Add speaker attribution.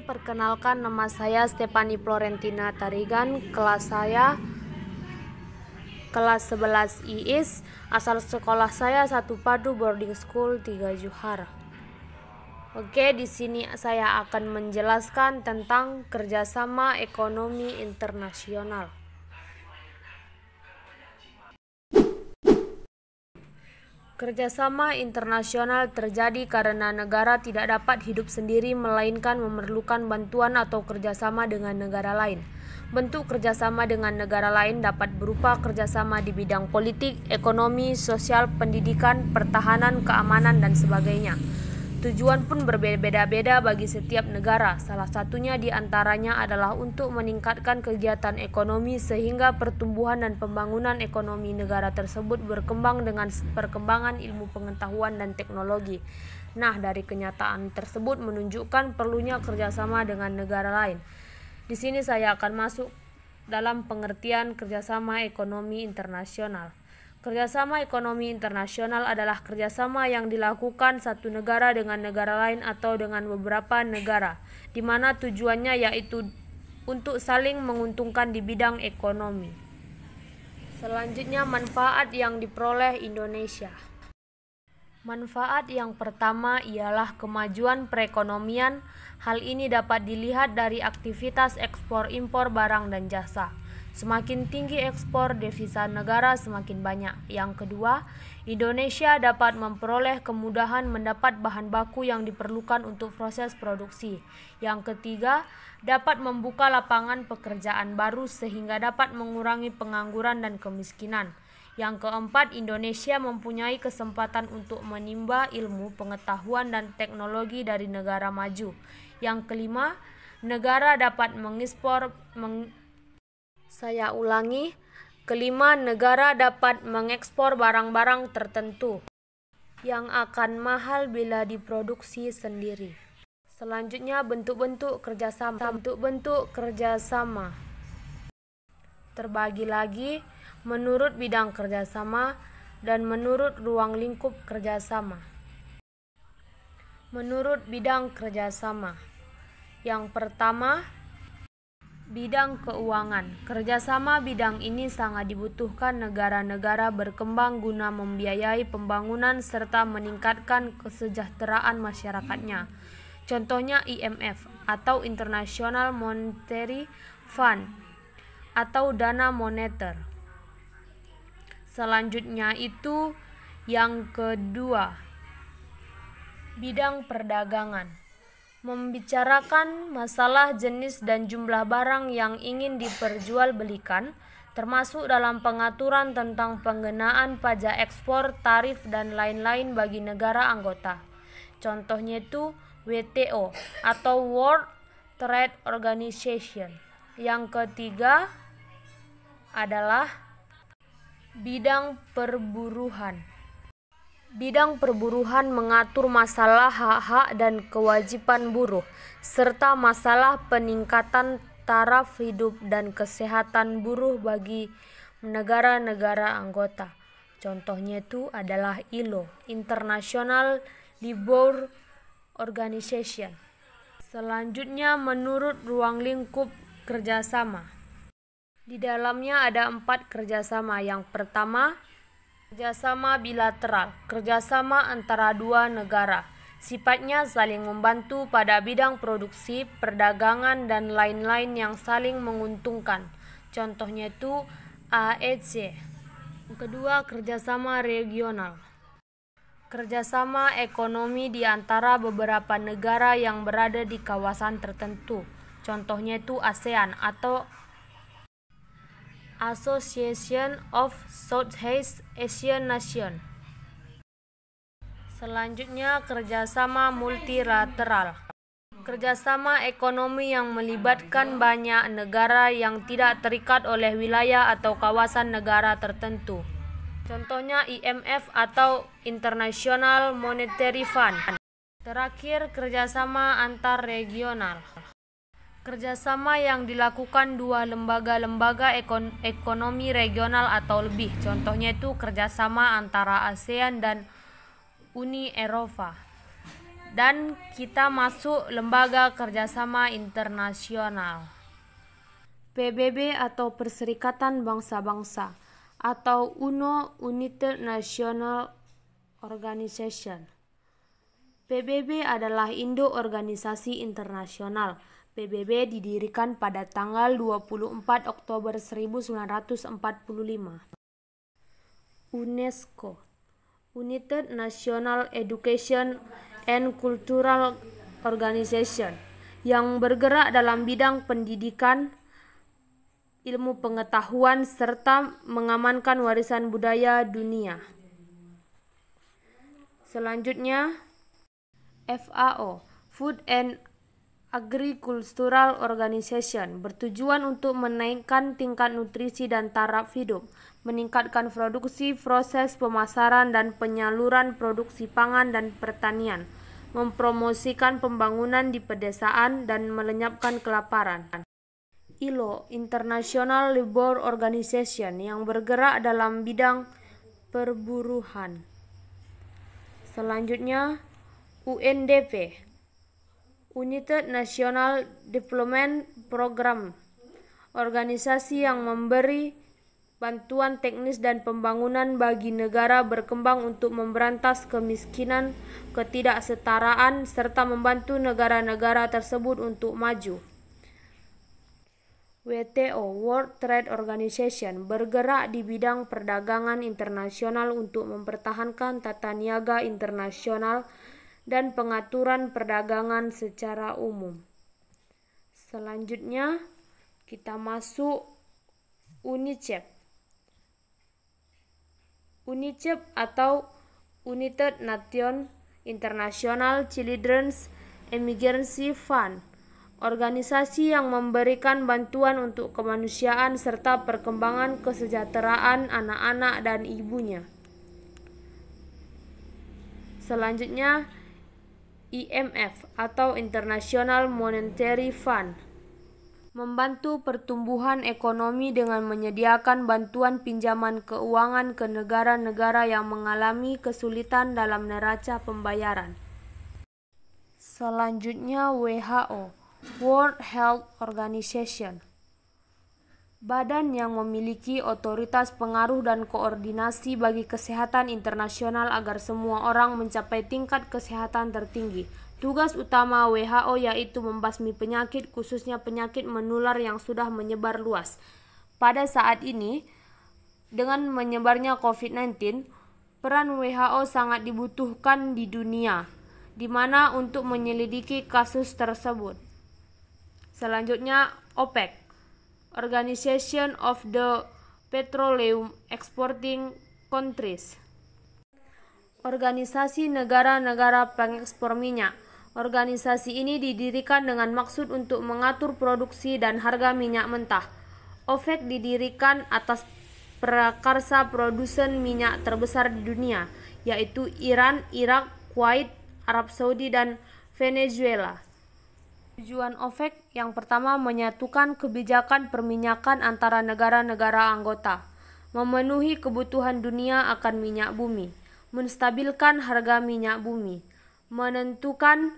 Speaker 1: perkenalkan, nama saya Stephanie Florentina Tarigan, kelas saya kelas 11 IIS, asal sekolah saya Satu Padu Boarding School 3 Johar. Oke, di sini saya akan menjelaskan tentang kerjasama ekonomi internasional. Kerjasama internasional terjadi karena negara tidak dapat hidup sendiri melainkan memerlukan bantuan atau kerjasama dengan negara lain. Bentuk kerjasama dengan negara lain dapat berupa kerjasama di bidang politik, ekonomi, sosial, pendidikan, pertahanan, keamanan, dan sebagainya. Tujuan pun berbeda-beda bagi setiap negara. Salah satunya di antaranya adalah untuk meningkatkan kegiatan ekonomi sehingga pertumbuhan dan pembangunan ekonomi negara tersebut berkembang dengan perkembangan ilmu pengetahuan dan teknologi. Nah, dari kenyataan tersebut menunjukkan perlunya kerjasama dengan negara lain. Di sini saya akan masuk dalam pengertian kerjasama ekonomi internasional. Kerjasama ekonomi internasional adalah kerjasama yang dilakukan satu negara dengan negara lain atau dengan beberapa negara, di mana tujuannya yaitu untuk saling menguntungkan di bidang ekonomi. Selanjutnya, manfaat yang diperoleh Indonesia. Manfaat yang pertama ialah kemajuan perekonomian. Hal ini dapat dilihat dari aktivitas ekspor-impor barang dan jasa. Semakin tinggi ekspor, devisa negara semakin banyak. Yang kedua, Indonesia dapat memperoleh kemudahan mendapat bahan baku yang diperlukan untuk proses produksi. Yang ketiga, dapat membuka lapangan pekerjaan baru sehingga dapat mengurangi pengangguran dan kemiskinan. Yang keempat, Indonesia mempunyai kesempatan untuk menimba ilmu, pengetahuan, dan teknologi dari negara maju. Yang kelima, negara dapat negara dapat mengekspor barang-barang tertentu yang akan mahal bila diproduksi sendiri. Selanjutnya, bentuk-bentuk kerjasama. Bentuk-bentuk kerjasama terbagi lagi menurut bidang kerjasama dan menurut ruang lingkup kerjasama. Menurut bidang kerjasama, yang pertama, bidang keuangan. Kerjasama bidang ini sangat dibutuhkan negara-negara berkembang guna membiayai pembangunan serta meningkatkan kesejahteraan masyarakatnya. Contohnya IMF atau International Monetary Fund atau dana moneter. Selanjutnya itu yang kedua, bidang perdagangan. Membicarakan masalah jenis dan jumlah barang yang ingin diperjualbelikan, termasuk dalam pengaturan tentang pengenaan pajak ekspor, tarif, dan lain-lain bagi negara anggota. Contohnya itu WTO atau World Trade Organization. Yang ketiga adalah bidang perburuhan. Bidang perburuhan mengatur masalah hak-hak dan kewajiban buruh, serta masalah peningkatan taraf hidup dan kesehatan buruh bagi negara-negara anggota. Contohnya itu adalah ILO, International Labour Organization. Selanjutnya, menurut ruang lingkup kerjasama. Di dalamnya ada 4 kerjasama. Yang pertama, kerjasama bilateral, kerjasama antara dua negara. Sifatnya saling membantu pada bidang produksi, perdagangan, dan lain-lain yang saling menguntungkan. Contohnya itu AEC. Yang kedua, kerjasama regional. Kerjasama ekonomi di antara beberapa negara yang berada di kawasan tertentu. Contohnya itu ASEAN atau Association of Southeast Asian Nations. Selanjutnya, kerjasama multilateral. Kerjasama ekonomi yang melibatkan banyak negara yang tidak terikat oleh wilayah atau kawasan negara tertentu. Contohnya IMF atau International Monetary Fund. Terakhir, kerjasama antar regional. Kerjasama yang dilakukan dua lembaga-lembaga ekonomi regional atau lebih. Contohnya itu kerjasama antara ASEAN dan Uni Eropa. Dan kita masuk lembaga kerjasama internasional. PBB atau Perserikatan Bangsa-Bangsa atau UNO, United Nations Organization. PBB adalah induk organisasi internasional. PBB didirikan pada tanggal 24 Oktober 1945. UNESCO, United National Education and Cultural Organization, yang bergerak dalam bidang pendidikan, ilmu pengetahuan, serta mengamankan warisan budaya dunia. Selanjutnya, FAO, Food and Agricultural Organization, bertujuan untuk menaikkan tingkat nutrisi dan taraf hidup, meningkatkan produksi, proses pemasaran dan penyaluran produksi pangan dan pertanian, mempromosikan pembangunan di pedesaan dan melenyapkan kelaparan. ILO, International Labour Organization, yang bergerak dalam bidang perburuhan. Selanjutnya, UNDP, United National Development Program, organisasi yang memberi bantuan teknis dan pembangunan bagi negara berkembang untuk memberantas kemiskinan, ketidaksetaraan, serta membantu negara-negara tersebut untuk maju. WTO, World Trade Organization, bergerak di bidang perdagangan internasional untuk mempertahankan tata niaga internasional dan pengaturan perdagangan secara umum. Selanjutnya, kita masuk UNICEF. UNICEF atau United Nations International Children's Emergency Fund, organisasi yang memberikan bantuan untuk kemanusiaan serta perkembangan kesejahteraan anak-anak dan ibunya. Selanjutnya, IMF atau International Monetary Fund, membantu pertumbuhan ekonomi dengan menyediakan bantuan pinjaman keuangan ke negara-negara yang mengalami kesulitan dalam neraca pembayaran. Selanjutnya, WHO, World Health Organization, badan yang memiliki otoritas pengaruh dan koordinasi bagi kesehatan internasional agar semua orang mencapai tingkat kesehatan tertinggi. Tugas utama WHO yaitu membasmi penyakit, khususnya penyakit menular yang sudah menyebar luas. Pada saat ini, dengan menyebarnya COVID-19, peran WHO sangat dibutuhkan di dunia, di mana untuk menyelidiki kasus tersebut. Selanjutnya, OPEC, Organization of the Petroleum Exporting Countries, organisasi negara-negara pengekspor minyak. Organisasi ini didirikan dengan maksud untuk mengatur produksi dan harga minyak mentah. OPEC didirikan atas prakarsa produsen minyak terbesar di dunia, yaitu Iran, Irak, Kuwait, Arab Saudi, dan Venezuela. Tujuan OPEC yang pertama menyatukan kebijakan perminyakan antara negara-negara anggota, memenuhi kebutuhan dunia akan minyak bumi, menstabilkan harga minyak bumi, menentukan